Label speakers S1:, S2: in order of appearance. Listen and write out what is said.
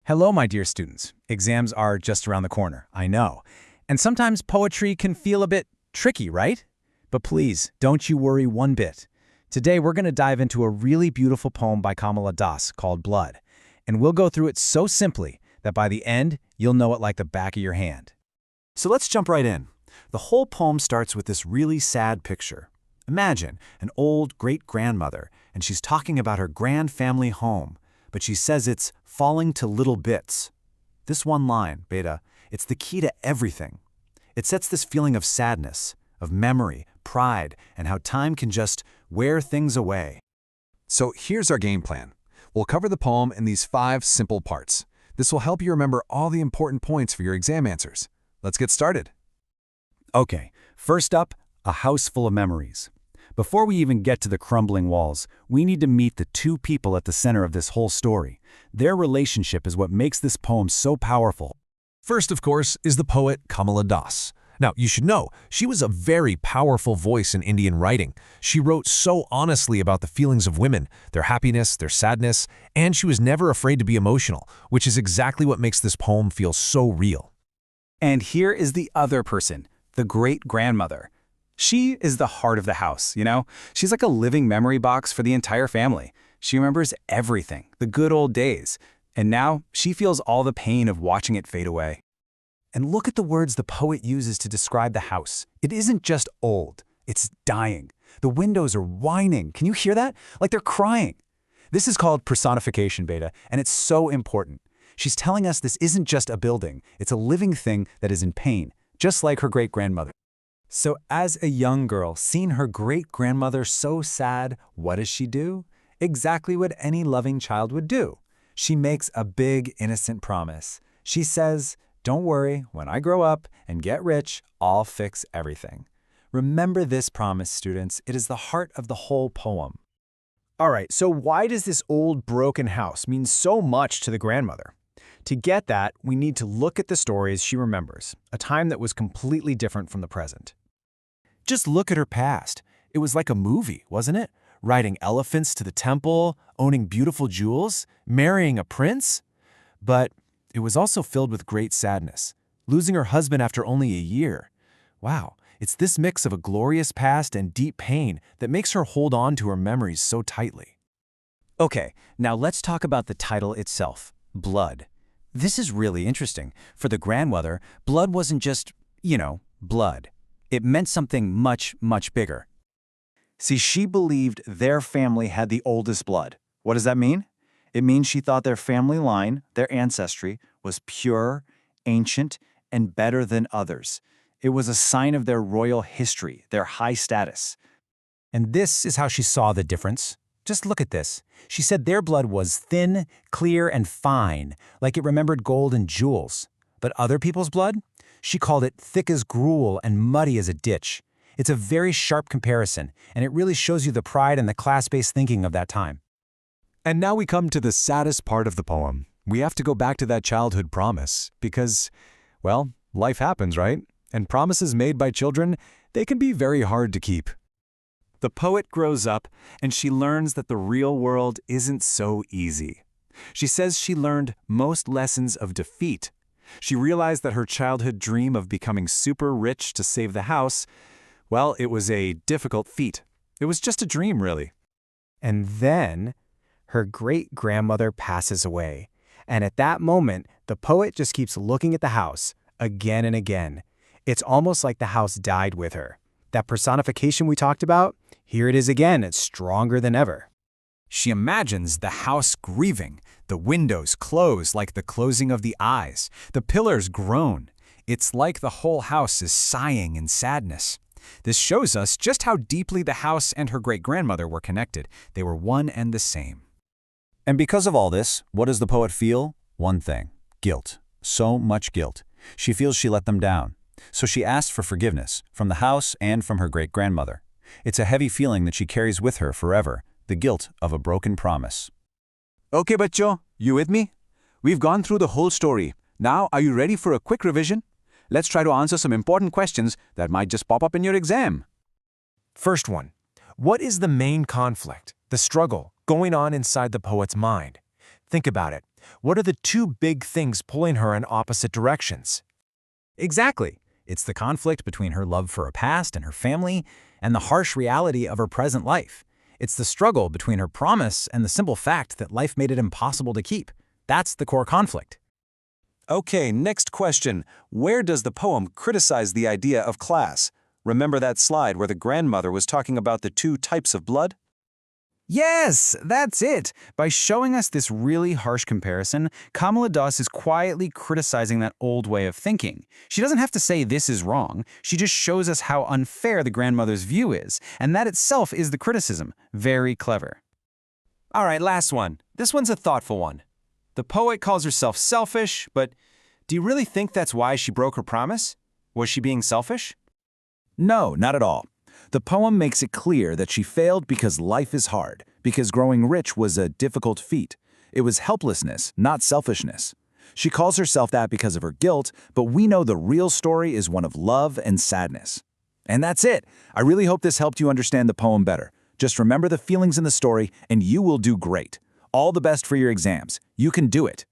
S1: Hello, my dear students. Exams are just around the corner, I know. And sometimes poetry can feel a bit tricky, right? But please, don't you worry one bit. Today, we're going to dive into a really beautiful poem by Kamala Das called Blood. And we'll go through it so simply that by the end, you'll know it like the back of your hand.
S2: So let's jump right in. The whole poem starts with this really sad picture. Imagine an old great-grandmother, and she's talking about her grand family home, but she says it's falling to little bits. This one line, Beta, it's the key to everything. It sets this feeling of sadness, of memory, pride, and how time can just wear things away.
S3: So here's our game plan. We'll cover the poem in these 5 simple parts. This will help you remember all the important points for your exam answers. Let's get started.
S2: Okay, first up, a house full of memories. Before we even get to the crumbling walls, we need to meet the 2 people at the center of this whole story. Their relationship is what makes this poem so powerful.
S3: First, of course, is the poet Kamala Das. Now, you should know, she was a very powerful voice in Indian writing. She wrote so honestly about the feelings of women, their happiness, their sadness, and she was never afraid to be emotional, which is exactly what makes this poem feel so real.
S1: And here is the other person, the great-grandmother. She is the heart of the house, you know? She's like a living memory box for the entire family. She remembers everything, the good old days. And now she feels all the pain of watching it fade away. And look at the words the poet uses to describe the house. It isn't just old, it's dying. The windows are whining. Can you hear that? Like they're crying. This is called personification, Beta, and it's so important. She's telling us this isn't just a building, it's a living thing that is in pain, just like her great-grandmother. So as a young girl, seeing her great-grandmother so sad, what does she do? Exactly what any loving child would do. She makes a big, innocent promise. She says, "Don't worry, when I grow up and get rich, I'll fix everything." Remember this promise, students. It is the heart of the whole poem.
S4: All right, so why does this old broken house mean so much to the grandmother? To get that, we need to look at the stories she remembers, a time that was completely different from the present.
S2: Just look at her past. It was like a movie, wasn't it? Riding elephants to the temple, owning beautiful jewels, marrying a prince. But it was also filled with great sadness, losing her husband after only a year. Wow, it's this mix of a glorious past and deep pain that makes her hold on to her memories so tightly.
S1: Okay, now let's talk about the title itself, Blood. This is really interesting. For the grandmother, blood wasn't just, blood. It meant something much, much bigger. See, she believed their family had the oldest blood. What does that mean? It means she thought their family line, their ancestry, was pure, ancient, and better than others. It was a sign of their royal history, their high status. And this is how she saw the difference. Just look at this. She said their blood was thin, clear, and fine, like it remembered gold and jewels. But other people's blood? She called it thick as gruel and muddy as a ditch. It's a very sharp comparison, and it really shows you the pride and the class-based thinking of that time.
S3: And now we come to the saddest part of the poem. We have to go back to that childhood promise because, well, life happens, right? And promises made by children, they can be very hard to keep.
S2: The poet grows up, and she learns that the real world isn't so easy. She says she learned most lessons of defeat. She realized that her childhood dream of becoming super rich to save the house, well, it was a difficult feat. It was just a dream, really.
S4: And then her great-grandmother passes away. And at that moment, the poet just keeps looking at the house again and again. It's almost like the house died with her. That personification we talked about, here it is again. It's stronger than ever.
S1: She imagines the house grieving, the windows closed like the closing of the eyes, the pillars groan. It's like the whole house is sighing in sadness. This shows us just how deeply the house and her great-grandmother were connected. They were one and the same.
S2: And because of all this, what does the poet feel? One thing, guilt. So much guilt. She feels she let them down. So she asks for forgiveness, from the house and from her great-grandmother. It's a heavy feeling that she carries with her forever, the guilt of a broken promise.
S5: Okay, bachcho, you with me? We've gone through the whole story. Now, are you ready for a quick revision? Let's try to answer some important questions that might just pop up in your exam.
S4: First one, what is the main conflict, the struggle, going on inside the poet's mind?
S2: Think about it. What are the two big things pulling her in opposite directions?
S1: Exactly. It's the conflict between her love for her past and her family, and the harsh reality of her present life. It's the struggle between her promise and the simple fact that life made it impossible to keep. That's the core conflict.
S3: Okay, next question. Where does the poem criticize the idea of class? Remember that slide where the grandmother was talking about the two types of blood?
S1: Yes, that's it. By showing us this really harsh comparison, Kamala Das is quietly criticizing that old way of thinking. She doesn't have to say this is wrong. She just shows us how unfair the grandmother's view is, and that itself is the criticism. Very clever.
S6: All right, last one. This one's a thoughtful one. The poet calls herself selfish, but do you really think that's why she broke her promise? Was she being selfish?
S5: No, not at all. The poem makes it clear that she failed because life is hard, because growing rich was a difficult feat. It was helplessness, not selfishness. She calls herself that because of her guilt, but we know the real story is one of love and sadness. And that's it. I really hope this helped you understand the poem better. Just remember the feelings in the story, and you will do great. All the best for your exams. You can do it.